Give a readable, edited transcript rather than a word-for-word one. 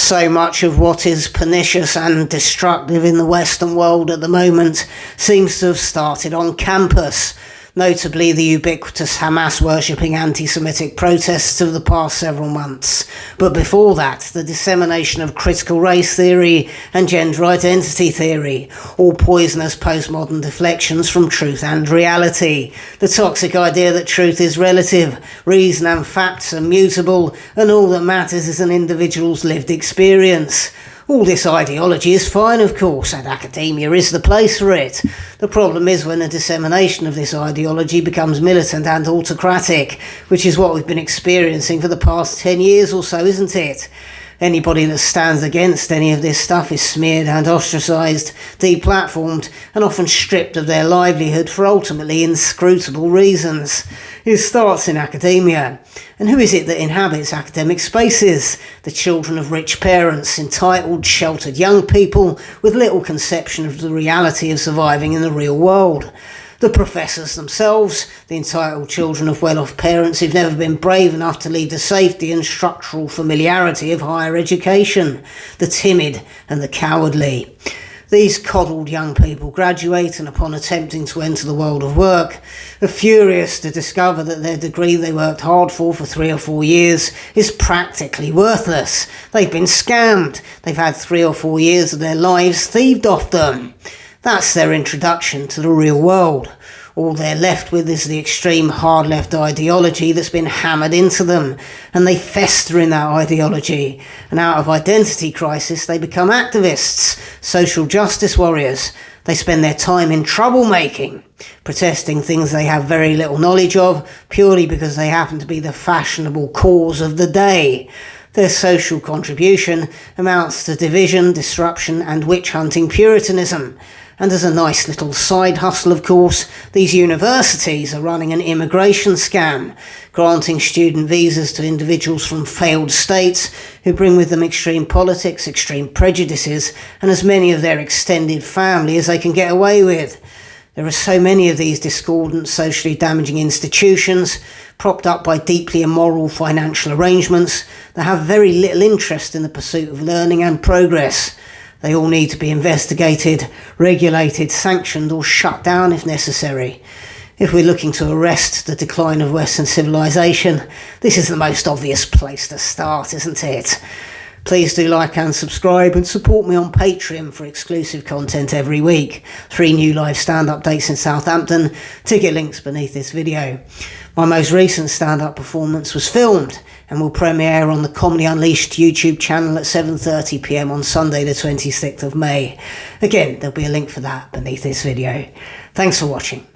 So much of what is pernicious and destructive in the Western world at the moment seems to have started on campus, notably the ubiquitous Hamas-worshipping anti-Semitic protests of the past several months. But before that, the dissemination of critical race theory and gender identity theory, all poisonous postmodern deflections from truth and reality. The toxic idea that truth is relative, reason and facts are mutable, and all that matters is an individual's lived experience. All this ideology is fine, of course, and academia is the place for it. The problem is when the dissemination of this ideology becomes militant and autocratic, which is what we've been experiencing for the past 10 years or so, isn't it? Anybody that stands against any of this stuff is smeared and ostracised, deplatformed, and often stripped of their livelihood for ultimately inscrutable reasons. It starts in academia. And who is it that inhabits academic spaces? The children of rich parents, entitled, sheltered young people with little conception of the reality of surviving in the real world. The professors themselves, the entitled children of well-off parents who've never been brave enough to lead the safety and structural familiarity of higher education. The timid and the cowardly. These coddled young people graduate and upon attempting to enter the world of work, are furious to discover that their degree they worked hard for 3 or 4 years is practically worthless. They've been scammed. They've had 3 or 4 years of their lives thieved off them. That's their introduction to the real world. All they're left with is the extreme hard-left ideology that's been hammered into them, and they fester in that ideology. And out of identity crisis, they become activists, social justice warriors. They spend their time in troublemaking, protesting things they have very little knowledge of, purely because they happen to be the fashionable cause of the day. Their social contribution amounts to division, disruption, and witch-hunting puritanism. And as a nice little side hustle, of course, these universities are running an immigration scam, granting student visas to individuals from failed states who bring with them extreme politics, extreme prejudices, and as many of their extended family as they can get away with. There are so many of these discordant, socially damaging institutions, propped up by deeply immoral financial arrangements, that have very little interest in the pursuit of learning and progress. They all need to be investigated, regulated, sanctioned, or shut down if necessary. If we're looking to arrest the decline of Western civilization, this is the most obvious place to start, isn't it? Please do like and subscribe and support me on Patreon for exclusive content every week. 3 new live stand updates in Southampton, ticket links beneath this video. My most recent stand-up performance was filmed and will premiere on the Comedy Unleashed YouTube channel at 7:30 PM on Sunday the 26th of May. Again, there'll be a link for that beneath this video. Thanks for watching.